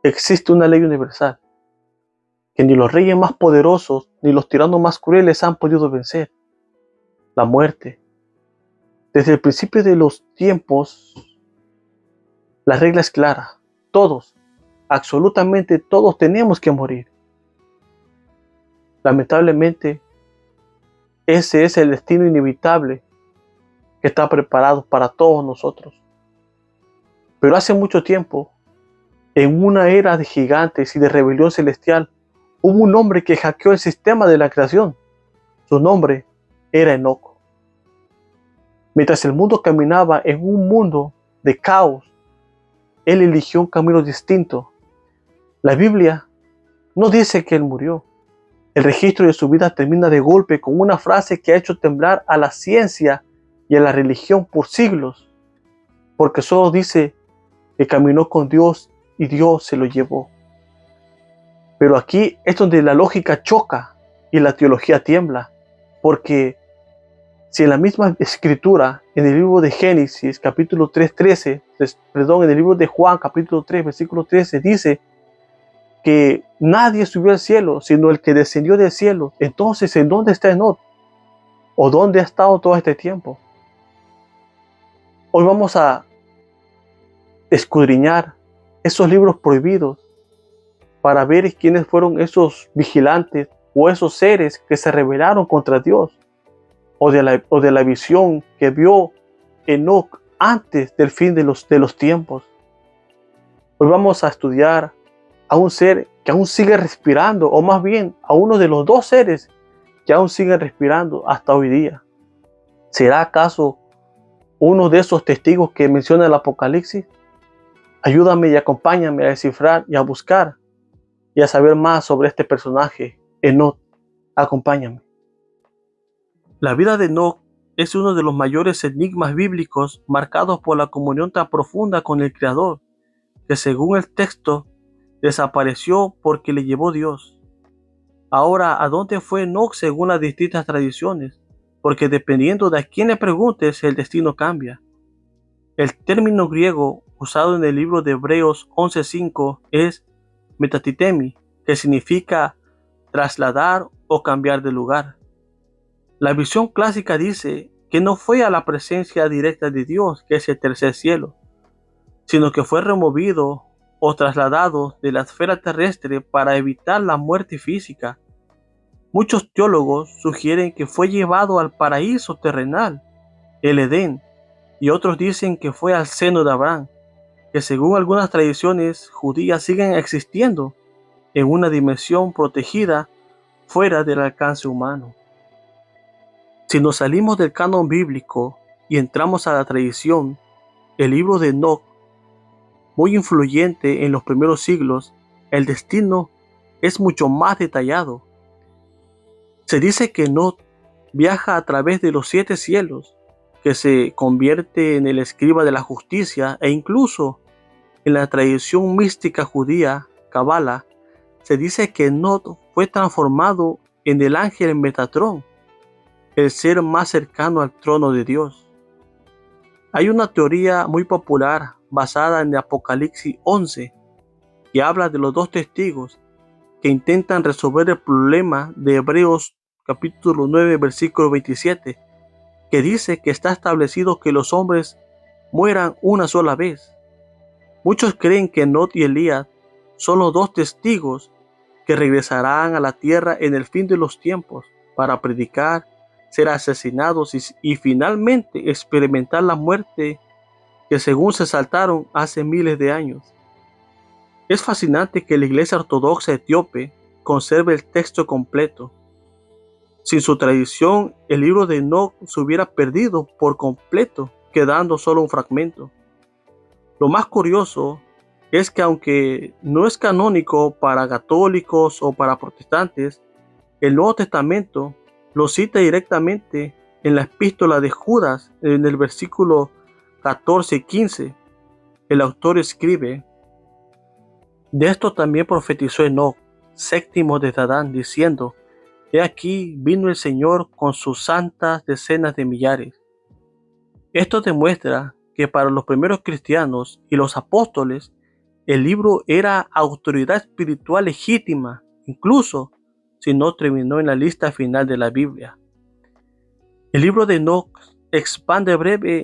existe una ley universal que ni los reyes más poderosos ni los tiranos más crueles han podido vencer: la muerte. Desde el principio de los tiempos, la regla es clara: todos, absolutamente todos, tenemos que morir. Lamentablemente, ese es el destino inevitable que está preparado para todos nosotros. Pero hace mucho tiempo, en una era de gigantes y de rebelión celestial, hubo un hombre que hackeó el sistema de la creación. Su nombre era Enoc. Mientras el mundo caminaba en un mundo de caos, él eligió un camino distinto. La Biblia no dice que él murió. El registro de su vida termina de golpe con una frase que ha hecho temblar a la ciencia y a la religión por siglos, porque solo dice que caminó con Dios y Dios se lo llevó. Pero aquí es donde la lógica choca y la teología tiembla, porque si en la misma escritura, en el libro de Génesis, capítulo 3, en el libro de Juan, capítulo 3, versículo 13, dice que nadie subió al cielo, sino el que descendió del cielo, entonces, ¿en dónde está Enoc? ¿O dónde ha estado todo este tiempo? Hoy vamos a escudriñar esos libros prohibidos para ver quiénes fueron esos vigilantes o esos seres que se rebelaron contra Dios, o de la visión que vio Enoc antes del fin de los tiempos. Hoy vamos a estudiar a un ser que aún sigue respirando, o más bien a uno de los dos seres que aún siguen respirando hasta hoy día. ¿Será acaso uno de esos testigos que menciona el Apocalipsis? Ayúdame y acompáñame a descifrar y a buscar y a saber más sobre este personaje, Enoc. Acompáñame. La vida de Enoc es uno de los mayores enigmas bíblicos, marcados por la comunión tan profunda con el Creador, que según el texto desapareció porque le llevó Dios. Ahora, ¿a dónde fue Enoc según las distintas tradiciones? Porque dependiendo de a quién le preguntes, el destino cambia. El término griego usado en el libro de Hebreos 11:5 es metatitemi, que significa trasladar o cambiar de lugar. La visión clásica dice que no fue a la presencia directa de Dios, que es el tercer cielo, sino que fue removido o trasladado de la esfera terrestre para evitar la muerte física. Muchos teólogos sugieren que fue llevado al paraíso terrenal, el Edén, y otros dicen que fue al seno de Abraham, que según algunas tradiciones judías siguen existiendo en una dimensión protegida fuera del alcance humano. Si nos salimos del canon bíblico y entramos a la tradición, el libro de Enoc, muy influyente en los primeros siglos, el destino es mucho más detallado. Se dice que Enoc viaja a través de los 7 cielos, que se convierte en el escriba de la justicia, e incluso en la tradición mística judía, Kabbalah, se dice que Enoc fue transformado en el ángel Metatrón, el ser más cercano al trono de Dios. Hay una teoría muy popular basada en el Apocalipsis 11 que habla de los dos testigos que intentan resolver el problema de Hebreos capítulo 9 versículo 27, que dice que está establecido que los hombres mueran una sola vez. Muchos creen que Enoc y Elías son los dos testigos que regresarán a la tierra en el fin de los tiempos para predicar, ser asesinados y finalmente experimentar la muerte que según se saltaron hace miles de años. Es fascinante que la Iglesia Ortodoxa Etíope conserve el texto completo. Sin su tradición, el libro de Enoc se hubiera perdido por completo, quedando solo un fragmento. Lo más curioso es que aunque no es canónico para católicos o para protestantes, el Nuevo Testamento lo cita directamente en la epístola de Judas, en el versículo 14 y 15. El autor escribe: de esto también profetizó Enoc, séptimo de Adán, diciendo: he aquí vino el Señor con sus santas decenas de millares. Esto demuestra que para los primeros cristianos y los apóstoles, El libro era autoridad espiritual legítima, incluso si no terminó en la lista final de la Biblia. El libro de Enoc expande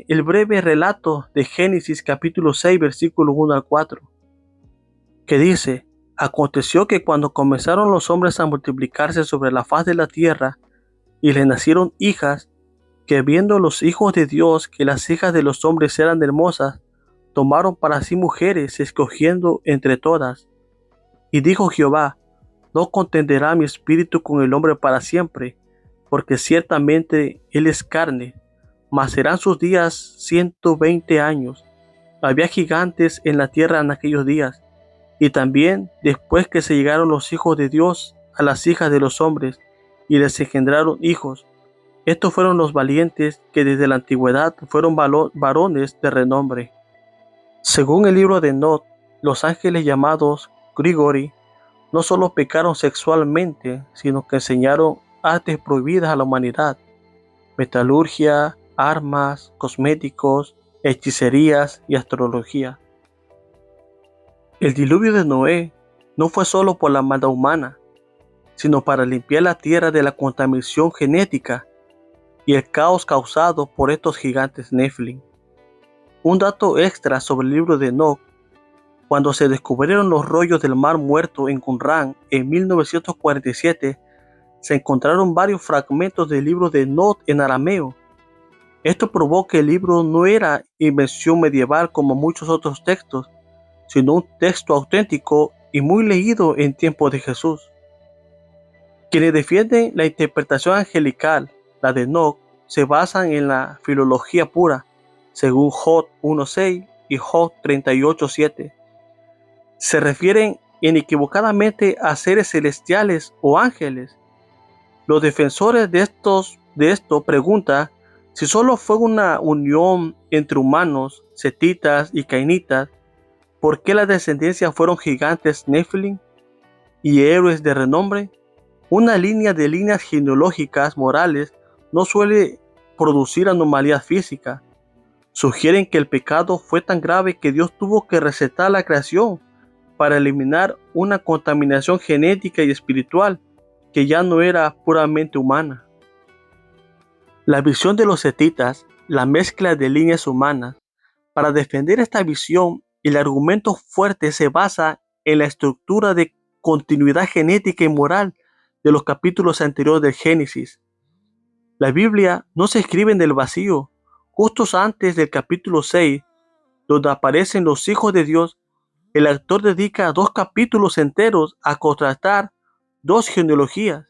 el breve relato de Génesis capítulo 6, versículos 1 al 4, que dice: aconteció que cuando comenzaron los hombres a multiplicarse sobre la faz de la tierra, y les nacieron hijas, que viendo los hijos de Dios que las hijas de los hombres eran hermosas, tomaron para sí mujeres, escogiendo entre todas. Y dijo Jehová: no contenderá mi espíritu con el hombre para siempre, porque ciertamente él es carne, mas serán sus días 120 años. Había gigantes en la tierra en aquellos días, y también después que se llegaron los hijos de Dios a las hijas de los hombres, y les engendraron hijos. Estos fueron los valientes que desde la antigüedad fueron varones de renombre. Según el libro de Enoc, los ángeles llamados Grigori no solo pecaron sexualmente, sino que enseñaron artes prohibidas a la humanidad: metalurgia, armas, cosméticos, hechicerías y astrología. El diluvio de Noé no fue solo por la maldad humana, sino para limpiar la tierra de la contaminación genética y el caos causado por estos gigantes Nephilim. Un dato extra sobre el libro de Enoc: cuando se descubrieron los rollos del Mar Muerto en Qumran en 1947, se encontraron varios fragmentos del libro de Enoc en arameo. Esto probó que el libro no era invención medieval como muchos otros textos, sino un texto auténtico y muy leído en tiempos de Jesús. Quienes defienden la interpretación angelical, la de Enoc, se basan en la filología pura, según Job 1.6 y Job 38.7. Se refieren inequívocamente a seres celestiales o ángeles. Los defensores de esto preguntan si solo fue una unión entre humanos, setitas y cainitas. ¿Por qué la descendencia fueron gigantes Nephilim y héroes de renombre? Una línea de líneas genealógicas morales no suele producir anomalías físicas. Sugieren que el pecado fue tan grave que Dios tuvo que resetar la creación para eliminar una contaminación genética y espiritual que ya no era puramente humana. La visión de los setitas, la mezcla de líneas humanas. Para defender esta visión, el argumento fuerte se basa en la estructura de continuidad genética y moral de los capítulos anteriores del Génesis. La Biblia no se escribe en el vacío. Justo antes del capítulo 6, donde aparecen los hijos de Dios, el autor dedica 2 capítulos enteros a contrastar 2 genealogías.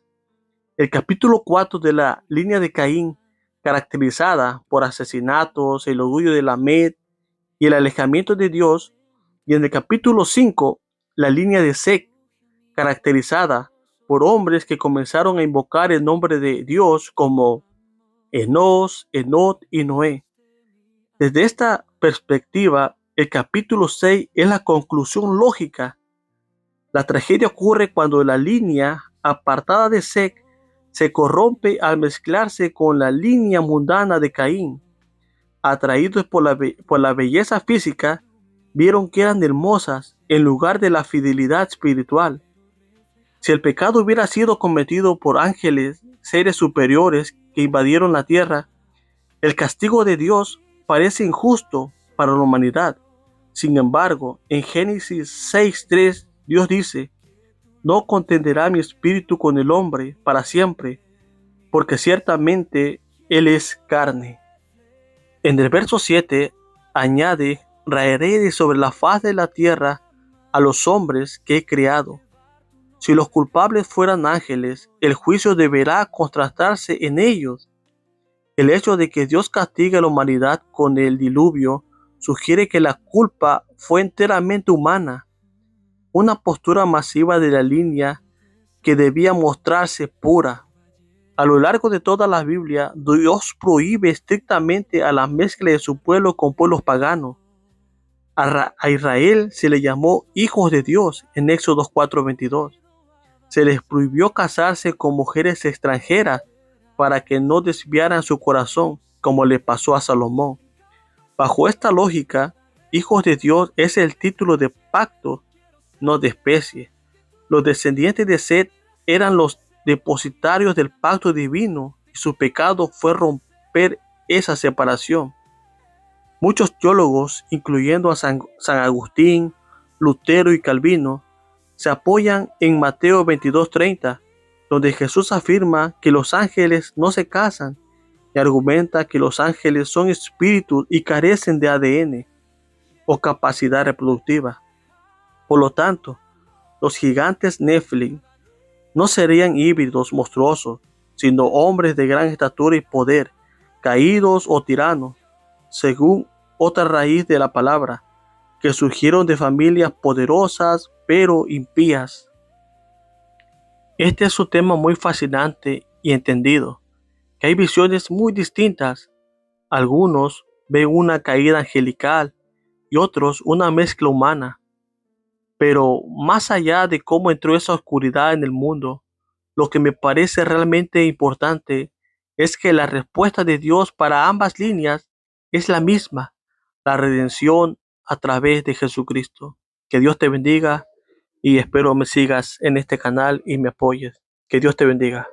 El capítulo 4 de la línea de Caín, caracterizada por asesinatos, el orgullo de Lamed y el alejamiento de Dios, y en el capítulo 5, la línea de Seth, caracterizada por hombres que comenzaron a invocar el nombre de Dios como Enos, Enot y Noé. Desde esta perspectiva, el capítulo 6 es la conclusión lógica. La tragedia ocurre cuando la línea apartada de Seth se corrompe al mezclarse con la línea mundana de Caín. Atraídos por la belleza física, vieron que eran hermosas en lugar de la fidelidad espiritual. Si el pecado hubiera sido cometido por ángeles, seres superiores que invadieron la tierra, el castigo de Dios parece injusto para la humanidad. Sin embargo, en Génesis 6.3, Dios dice: no contenderá mi espíritu con el hombre para siempre, porque ciertamente él es carne. En el verso 7 añade: raeré de sobre la faz de la tierra a los hombres que he creado. Si los culpables fueran ángeles, el juicio deberá contrastarse en ellos. El hecho de que Dios castigue a la humanidad con el diluvio sugiere que la culpa fue enteramente humana. Una postura masiva de la línea que debía mostrarse pura. A lo largo de toda la Biblia, Dios prohíbe estrictamente a la mezcla de su pueblo con pueblos paganos. A Israel se le llamó hijos de Dios en Éxodo 4:22. Se les prohibió casarse con mujeres extranjeras para que no desviaran su corazón, como le pasó a Salomón. Bajo esta lógica, hijos de Dios es el título de pacto, no de especie. Los descendientes de Set eran los depositarios del pacto divino y su pecado fue romper esa separación. Muchos teólogos, incluyendo a San Agustín, Lutero y Calvino, se apoyan en Mateo 22:30, donde Jesús afirma que los ángeles no se casan y argumenta que los ángeles son espíritus y carecen de ADN o capacidad reproductiva. Por lo tanto, los gigantes Nephilim no serían híbridos monstruosos, sino hombres de gran estatura y poder, caídos o tiranos, según otra raíz de la palabra, que surgieron de familias poderosas pero impías. Este es un tema muy fascinante y entendido, que hay visiones muy distintas. Algunos ven una caída angelical y otros una mezcla humana. Pero más allá de cómo entró esa oscuridad en el mundo, lo que me parece realmente importante es que la respuesta de Dios para ambas líneas es la misma, la redención a través de Jesucristo. Que Dios te bendiga y espero me sigas en este canal y me apoyes. Que Dios te bendiga.